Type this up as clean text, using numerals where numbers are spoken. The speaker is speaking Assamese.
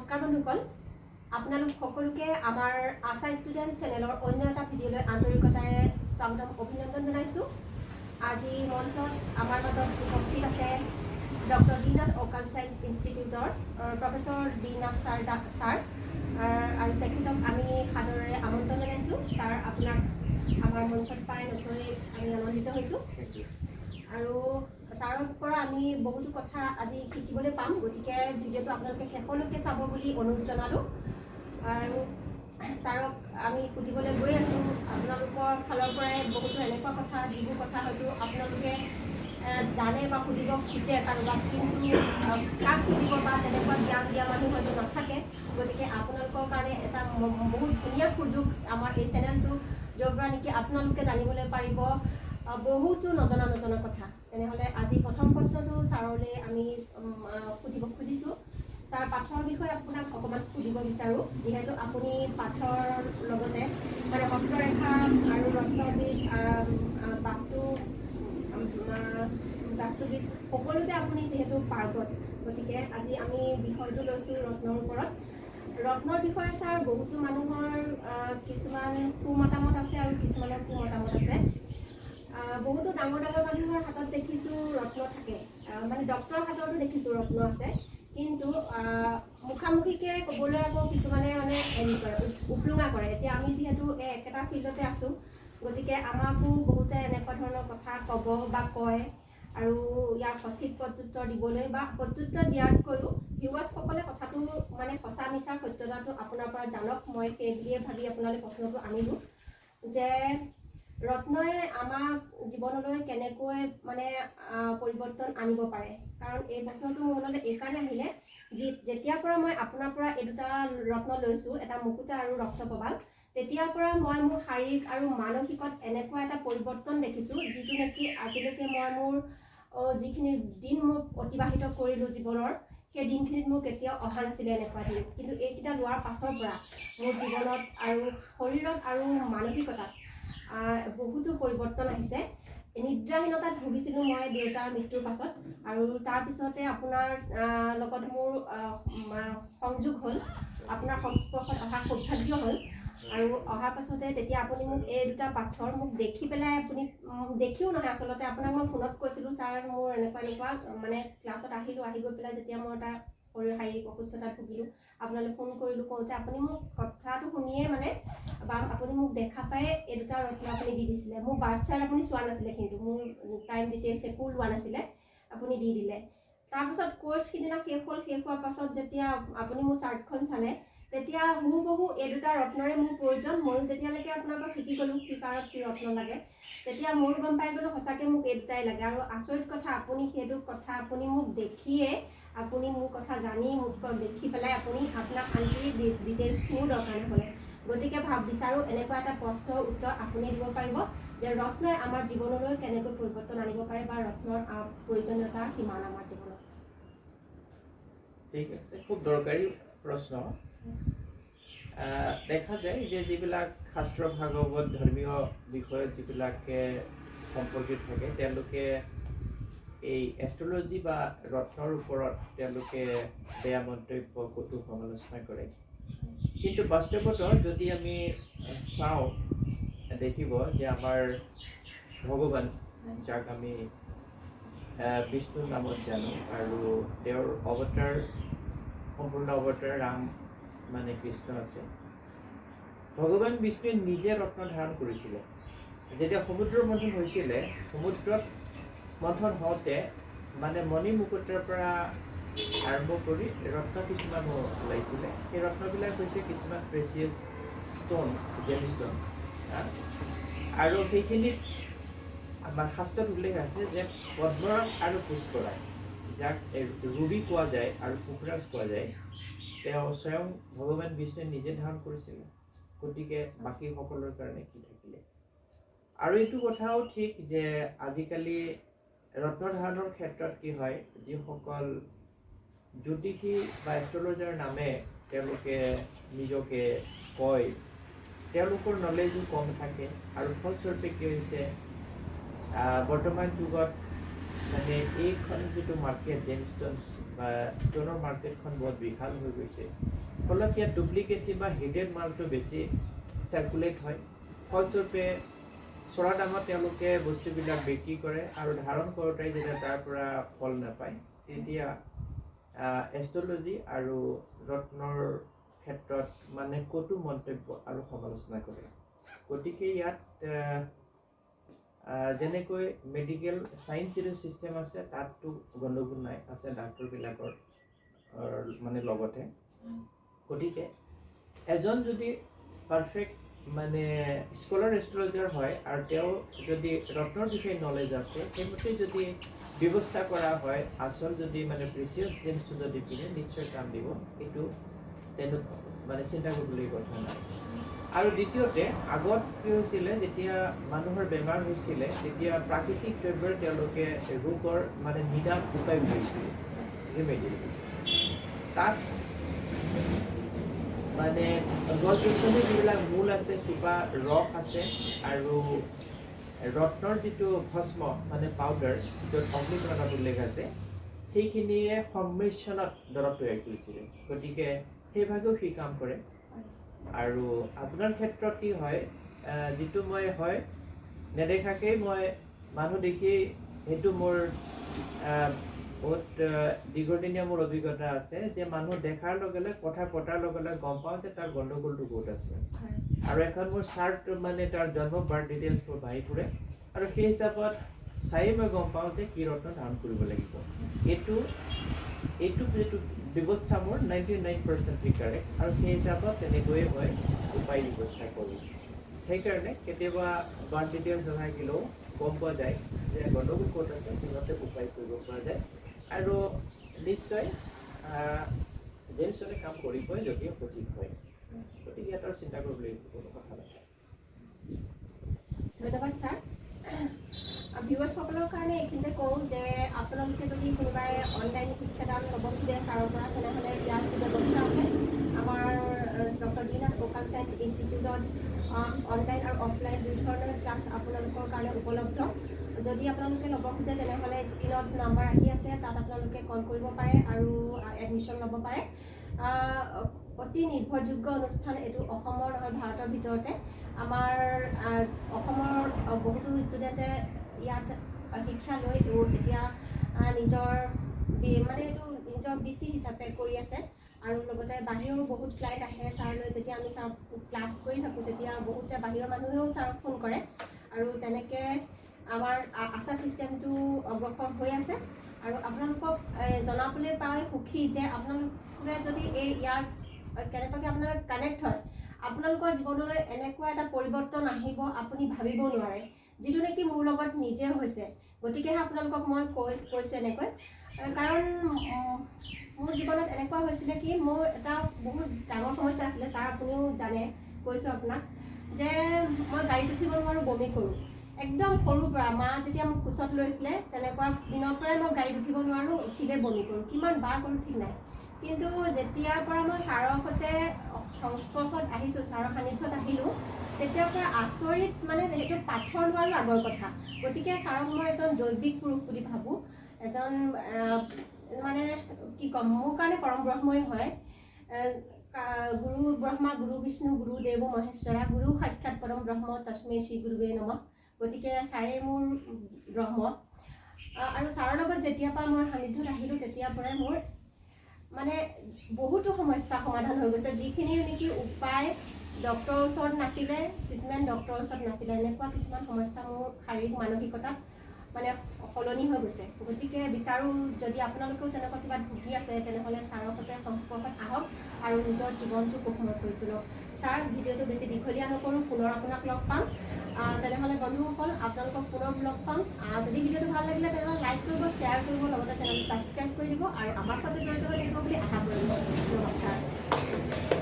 নমস্কাৰ বন্ধুসকল, আপোনালোক সকলোকে আমাৰ আশা ষ্টুডেণ্ট চেনেলৰ অন্য এটা ভিডিঅ'লৈ আন্তৰিকতাৰে স্বাগতম অভিনন্দন জনাইছোঁ। আজি মঞ্চত আমাৰ মাজত উপস্থিত আছে ডক্টৰ ডি নাথ অকাল চাইন্স ইনষ্টিটিউটৰ প্ৰফেচৰ ডি নাথ ছাৰ আৰু তেখেতক আমি সাদৰেৰে আমন্ত্ৰণ জনাইছোঁ। ছাৰ, আপোনাক আমাৰ মঞ্চত পাই নথৈ আমি আনন্দিত হৈছোঁ আৰু ছাৰৰ পৰা আমি বহুতো কথা আজি শিকিবলৈ পাম। গতিকে ভিডিঅ'টো আপোনালোকে শেষলৈকে চাব বুলি অনুৰোধ জনালোঁ আৰু ছাৰক আমি সুধিবলৈ গৈ আছোঁ। আপোনালোকৰ ফালৰ পৰাই বহুতো এনেকুৱা কথা যিবোৰ কথা হয়তো আপোনালোকে জানে বা সুধিব খোজে কাৰোবাক, কিন্তু কাক সুধিব বা তেনেকুৱা জ্ঞান দিয়া মানুহ হয়তো নাথাকে। গতিকে আপোনালোকৰ কাৰণে এটা বহুত ধুনীয়া সুযোগ আমাৰ এই চেনেলটো, য'ৰ পৰা নেকি আপোনালোকে জানিবলৈ পাৰিব বহুতো নজনা কথা। তেনেহ'লে আজি প্ৰথম প্ৰশ্নটো ছাৰলৈ আমি সুধিব খুজিছোঁ। ছাৰ, পাঠৰ বিষয়ে আপোনাক অকণমান সুধিব বিচাৰোঁ, যিহেতু আপুনি পাঠৰ লগতে মানে হস্তৰেখা আৰু ৰত্নবিদ বাস্তুবিদ সকলোতে আপুনি যিহেতু পাৰ্গত। গতিকে আজি আমি বিষয়টো লৈছোঁ ৰত্নৰ ওপৰত। ৰত্নৰ বিষয়ে ছাৰ বহুতো মানুহৰ কিছুমান কুমতামত আছে আৰু কিছুমানৰ কুমতামত আছে। বহুতো ডাঙৰ মানুহৰ হাতত দেখিছোঁ ৰত্ন থাকে, মানে ডক্টৰৰ হাততো দেখিছোঁ ৰত্ন আছে, কিন্তু মুখামুখিকৈ ক'বলৈ আকৌ কিছুমানে মানে হেৰি কৰে, উপলুঙা কৰে। এতিয়া আমি যিহেতু একেটা ফিল্ডতে আছোঁ, গতিকে আমাকো বহুতে এনেকুৱা ধৰণৰ কথা ক'ব বা কয় আৰু ইয়াৰ সঠিক প্ৰত্যুত্তৰ দিবলৈ বা প্ৰত্যুত্তৰ দিয়াতকৈও ভিউৱাৰ্ছসকলে কথাটো মানে সঁচা মিছাৰ সত্যতাটো আপোনাৰ পৰা জানক, মই সেই বুলিয়ে ভাবি আপোনালৈ প্ৰশ্নটো আনিলোঁ যে ৰত্নই আমাক জীৱনলৈ কেনেকৈ মানে পৰিৱৰ্তন আনিব পাৰে। কাৰণ এই বছৰটো মোৰ মনলৈ এইকাৰণে আহিলে যেতিয়াৰ পৰা মই আপোনাৰ পৰা এই দুটা ৰত্ন লৈছোঁ, এটা মুকুতা আৰু ৰক্তপ্ৰবাল, তেতিয়াৰ পৰা মই মোৰ শাৰীৰিক আৰু মানসিকত এনেকুৱা এটা পৰিৱৰ্তন দেখিছোঁ, যিটো নেকি আজিলৈকে মই মোৰ যিখিনি দিন মোৰ অতিবাহিত কৰিলোঁ জীৱনৰ, সেই দিনখিনিত মোৰ কেতিয়াও অহা নাছিলে এনেকুৱা দিন। কিন্তু এইকেইটা লোৱাৰ পাছৰ পৰা মোৰ জীৱনত আৰু শৰীৰত আৰু মানসিকতাত বহুতো পৰিৱৰ্তন আহিছে। নিদ্ৰাহীনতাত ভুগিছিলোঁ মই দেউতাৰ মৃত্যুৰ পাছত, আৰু তাৰপিছতে আপোনাৰ লগত মোৰ সংযোগ হ'ল, আপোনাৰ সংস্পৰ্শত অহা সৌভাগ্য হ'ল। আৰু অহাৰ পাছতে তেতিয়া আপুনি মোক এই দুটা পাথৰ মোক দেখি পেলাই, আপুনি দেখিও নহয় আচলতে, আপোনাক মই ফোনত কৈছিলোঁ, ছাৰ মোৰ এনেকুৱা মানে ক্লাছত আহি গৈ পেলাই যেতিয়া মই এটা শাৰীৰিক অসুস্থতাত ভুগিলোঁ, আপোনালৈ ফোন কৰিলোঁ, কওঁতে আপুনি মোক কথাটো শুনিয়ে মানে বা আপুনি মোক দেখা পাই এই দুটা ৰত্ন আপুনি দি দিছিলে। মোৰ বাৰ্থ চাৰ্ট আপুনি চোৱা নাছিলে, কিন্তু মোৰ টাইম ডিটেইলছ একো লোৱা নাছিলে, আপুনি দি দিলে। তাৰপাছত কোৰ্চ সিদিনা শেষ হ'ল। শেষ হোৱাৰ পাছত যেতিয়া আপুনি মোৰ চাৰ্টখন চালে, তেতিয়া হুবহু এই দুটা ৰত্নৰে মোৰ প্ৰয়োজন। ময়ো তেতিয়ালৈকে আপোনাৰ পৰা শিকি গ'লোঁ কি কাৰণত কি ৰত্ন লাগে। তেতিয়া ময়ো গম পাই গ'লোঁ সঁচাকৈ মোক এই দুটাই লাগে। আৰু আচৰিত কথা, আপুনি সেইটো কথা আপুনি মোক দেখিয়ে, আপুনি মোৰ কথা জানি মোক দেখি পেলাই আপুনি আপোনাক আনকি ডিটেইলছখিনিও দৰকাৰ নহ'লে। গতিকে বিচাৰোঁ এনেকুৱা এটা প্ৰশ্নৰ উত্তৰ আপুনি দিব পাৰিব যে ৰত্নই আমাৰ জীৱনলৈ কেনেকৈ পৰিৱৰ্তন আনিব পাৰে বা ৰত্নৰ প্ৰয়োজনীয়তাৰ সিমান আমাৰ জীৱনত। ঠিক আছে, খুব দৰকাৰী প্ৰশ্ন। দেখা যায় যে যিবিলাক শাস্ত্ৰ ভাগৱত ধৰ্মীয় বিষয়ত যিবিলাকে সম্পৰ্কিত থাকে, তেওঁলোকে এই এষ্ট্ৰলজি বা ৰত্নৰ ওপৰত তেওঁলোকে বেয়া মন্তব্য কটু সমালোচনা কৰে। কিন্তু বাস্তৱত যদি আমি চাওঁ, দেখিব যে আমাৰ ভগৱান, যাক আমি বিষ্ণুৰ নামত জানো, আৰু তেওঁৰ অৱতাৰ, সম্পূৰ্ণ অৱতাৰ ৰাম মানে কৃষ্ণ আছে। ভগৱান বিষ্ণুৱে নিজে ৰত্ন ধাৰণ কৰিছিলে। যেতিয়া সমুদ্ৰ মন্থন হৈছিলে, সমুদ্ৰত মন্থন হওঁতে মানে মণি মুকুটৰ পৰা আৰম্ভ কৰি ৰত্ন কিছুমান ওলাইছিলে। সেই ৰত্নবিলাক হৈছে কিছুমান প্ৰেচিয়াছ ষ্ট'ন, জেম ষ্ট'নছ। আৰু সেইখিনিত আমাৰ শাস্ত্ৰত উল্লেখ আছে যে পদ্মৰাগ আৰু পুষ্পৰাগ, যাক ৰুবি কোৱা যায় আৰু পোখৰাজ কোৱা যায়, তেওঁ স্বয়ং ভগৱান বিষ্ণুৱে নিজে ধাৰণ কৰিছিলে। গতিকে বাকীসকলৰ কাৰণে কি থাকিলে। আৰু এইটো কথাও ঠিক যে আজিকালি ৰত্ন ধাৰণৰ ক্ষেত্ৰত কি হয়, যিসকল জ্যোতিষী বা এষ্ট্ৰলজাৰ নামে তেওঁলোকে নিজকে কয়, তেওঁলোকৰ নলেজো কম থাকে। আৰু ফলস্বৰূপে কি হৈছে, বৰ্তমান যুগত মানে এইখন যিটো মাৰ্কেট জেমষ্ট'নছ ষ্টনৰ মাৰ্কেটখন বহুত বিশাল হৈ গৈছে, ফলত ইয়াত ডুপ্লিকেচি বা হিডেন মালটো বেছি চাৰ্কুলেট হয়। ফলস্বৰূপে চৰা দামত তেওঁলোকে বস্তুবিলাক বিক্ৰী কৰে আৰু ধাৰণ কৰোঁতে যেতিয়া তাৰ পৰা ফল নাপায়, তেতিয়া এষ্ট্ৰলজি আৰু ৰত্নৰ ক্ষেত্ৰত মানে কটু মন্তব্য আৰু সমালোচনা কৰে। গতিকে ইয়াত যেনেকৈ মেডিকেল চায়েন্স যিটো ছিষ্টেম আছে তাততো গণ্ডগোল নাই, আছে ডাক্তৰবিলাকৰ মানে লগতে। গতিকে এজন যদি পাৰফেক্ট মানে স্কলাৰ এষ্ট্ৰলজাৰ হয় আৰু তেওঁ যদি ৰত্নৰ বিষয়ে নলেজ আছে, সেইমতে যদি ব্যৱস্থা কৰা হয়, আচল যদি মানে প্ৰিচিয়াছ জেমছটো যদি পিনে নিশ্চয় কাম দিব, এইটো তেনেকুৱা মানে চিন্তা কৰিবলগীয়া কথা নাই। আৰু দ্বিতীয়তে আগত কি হৈছিলে, যেতিয়া মানুহৰ বেমাৰ হৈছিলে তেতিয়া প্ৰাকৃতিক দ্ৰব্যৰ তেওঁলোকে ৰোগৰ মানে নিদান উপায় উলিয়াইছিল, ৰেমেডি। তাত মানে গছ গছনি যিবিলাক মূল আছে, কিবা ৰস আছে আৰু ৰত্নৰ যিটো ভস্ম মানে পাউডাৰ, য'ত অগ্নিকৰণত উল্লেখ আছে, সেইখিনিৰে সংমিশ্ৰণত দৰৱ তৈয়াৰ কৰিছিলে। গতিকে সেইভাগেও সি কাম কৰে। আৰু আপোনাৰ ক্ষেত্ৰত কি হয়, যিটো মই হয় নেদেখাকেই মই মানুহ দেখি, সেইটো মোৰ বহুত দীৰ্ঘদিনীয়া মোৰ অভিজ্ঞতা আছে যে মানুহ দেখাৰ লগে লগে কথা পতাৰ লগে লগে গম পাওঁ যে তাৰ গণ্ডগোলটো বহুত আছে। আৰু এখন মোৰ চাৰ্ট মানে তাৰ জন্ম বাৰ্থ ডিটেইলছবোৰ বাঢ়ি ফুৰে আৰু সেই হিচাপত চায়েই মই গম পাওঁ যে কি ৰত্ন ধাৰণ কৰিব লাগিব। এইটো যিটো ব্যৱস্থা মোৰ 99% কাৰেক্ট, আৰু সেই হিচাপত তেনেকৈয়ে মই উপায় ব্যৱস্থা কৰোঁ। সেইকাৰণে কেতিয়াবা বাৰ্থ ডিটেইলছ নাথাকিলেও গম পোৱা যায় যে গণ্ডগোল ক'ত আছে, সিহঁতে উপায় কৰিব পৰা যায়। আৰু নিশ্চয় জেমছনে কাম কৰিবই যদিও সঠিক হয়। গতিকে ইয়াত আৰু চিন্তা কৰিবলৈ কোনো কথা নাই। ধন্যবাদ ছাৰ। ভিউৱাৰ্ছসকলৰ কাৰণে এইখিনিতে কওঁ যে আপোনালোকে যদি কোনোবাই অনলাইন শিক্ষাদান ল'ব খোজে ছাৰৰ পৰা, তেনেহ'লে ইয়াৰ ব্যৱস্থা আছে। আমাৰ ডক্টৰ দীননাথ ভোকাল চায়েন্স ইনষ্টিটিউটত অনলাইন আৰু অফলাইন দুই ধৰণৰ ক্লাছ আপোনালোকৰ কাৰণে উপলব্ধ। যদি আপোনালোকে ল'ব খোজে তেনেহ'লে স্ক্ৰীণত নাম্বাৰ আহি আছে, তাত আপোনালোকে কল কৰিব পাৰে আৰু এডমিশ্যন ল'ব পাৰে। অতি নিৰ্ভৰযোগ্য অনুষ্ঠান এইটো, অসমৰ নহয় ভাৰতৰ ভিতৰতে। আমাৰ অসমৰ বহুতো ষ্টুডেণ্টে ইয়াত শিক্ষা লৈ এতিয়া নিজৰ মানে এইটো নিজৰ বৃত্তি হিচাপে কৰি আছে। আৰু লগতে বাহিৰৰো বহুত ক্লাইণ্ট আহে ছাৰলৈ। যেতিয়া আমি ছাৰক ক্লাছ কৰি থাকোঁ তেতিয়া বহুতে বাহিৰৰ মানুহেও ছাৰক ফোন কৰে। আৰু তেনেকৈ আমাৰ আশা ছিষ্টেমটো অগ্ৰসৰ হৈ আছে। আৰু আপোনালোকক জনাবলৈ পাই সুখী যে আপোনালোকে যদি ইয়াৰ কেনেবাকৈ আপোনাৰ কানেক্ট হয়, আপোনালোকৰ জীৱনলৈ এনেকুৱা এটা পৰিৱৰ্তন আহিব আপুনি ভাবিবও নোৱাৰে, যিটো নেকি মোৰ লগত নিজে হৈছে। গতিকেহে আপোনালোকক মই কৈছোঁ এনেকৈ। কাৰণ মোৰ জীৱনত এনেকুৱা হৈছিলে কি, মোৰ এটা বহুত ডাঙৰ সমস্যা আছিলে। ছাৰ আপুনিও জানে, কৈছোঁ আপোনাক যে মই গাড়ীত উঠিব নোৱাৰোঁ, বমি কৰোঁ। একদম সৰুৰ পৰা মা যেতিয়া মোক কোচত লৈছিলে তেনেকুৱা দিনৰ পৰাই মই গাড়ীত উঠিব নোৱাৰোঁ, উঠিলে বমি কৰোঁ। কিমান বাৰ কৰোঁ ঠিক নাই। কিন্তু যেতিয়াৰ পৰা মই ছাৰৰ সৈতে সংস্পৰ্শত আহিছোঁ, ছাৰৰ সান্নিধ্যত আহিলোঁ, তেতিয়াৰ পৰা আচৰিত, মানে সেইটো পাথৰ লোৱাৰো আগৰ কথা। গতিকে ছাৰক মই এজন দৈবিক পুৰুষ বুলি ভাবোঁ। এজন মানে কি ক'ম, মোৰ কাৰণে পৰম ব্ৰহ্মই হয়। গুৰু ব্ৰহ্মা, গুৰু বিষ্ণু, গুৰু দেৱো মহেশ্বৰা, গুৰু সাক্ষাৎ পৰম ব্ৰহ্ম তস্মৈ শ্ৰী গুৰুৱে নমঃ। গতিকে ছাৰেই মোৰ ব্ৰহ্ম। আৰু ছাৰৰ লগত যেতিয়াৰ পৰা মই সান্নিধ্যত আহিলোঁ তেতিয়াৰ পৰাই মোৰ মানে বহুতো সমস্যা সমাধান হৈ গৈছে। যিখিনি নেকি উপায় ডক্টৰৰ ওচৰত নাছিলে, ট্ৰিটমেণ্ট ডক্টৰৰ ওচৰত নাছিলে, এনেকুৱা কিছুমান সমস্যা মোৰ শাৰীৰিক মানসিকতাত মানে সলনি হৈ গৈছে। গতিকে বিচাৰোঁ যদি আপোনালোকেও তেনেকুৱা কিবা ভুগি আছে তেনেহ'লে ছাৰৰ সৈতে সংস্পৰ্শত আহক আৰু নিজৰ জীৱনটো সুখময় কৰি তোলক। ছাৰ, ভিডিঅ'টো বেছি দীঘলীয়া নকৰোঁ, পুনৰ আপোনাক লগ পাম। তেনেহ'লে বন্ধুসকল, আপোনালোকক পুনৰ লগ পাম। যদি ভিডিঅ'টো ভাল লাগিলে তেনেহ'লে লাইক কৰিব, শ্বেয়াৰ কৰিব, লগতে চেনেলটো ছাবস্ক্ৰাইব কৰি দিব আৰু আমাৰ সৈতে জড়িত হৈ থাকিব বুলি আশা কৰিলোঁ। নমস্কাৰ।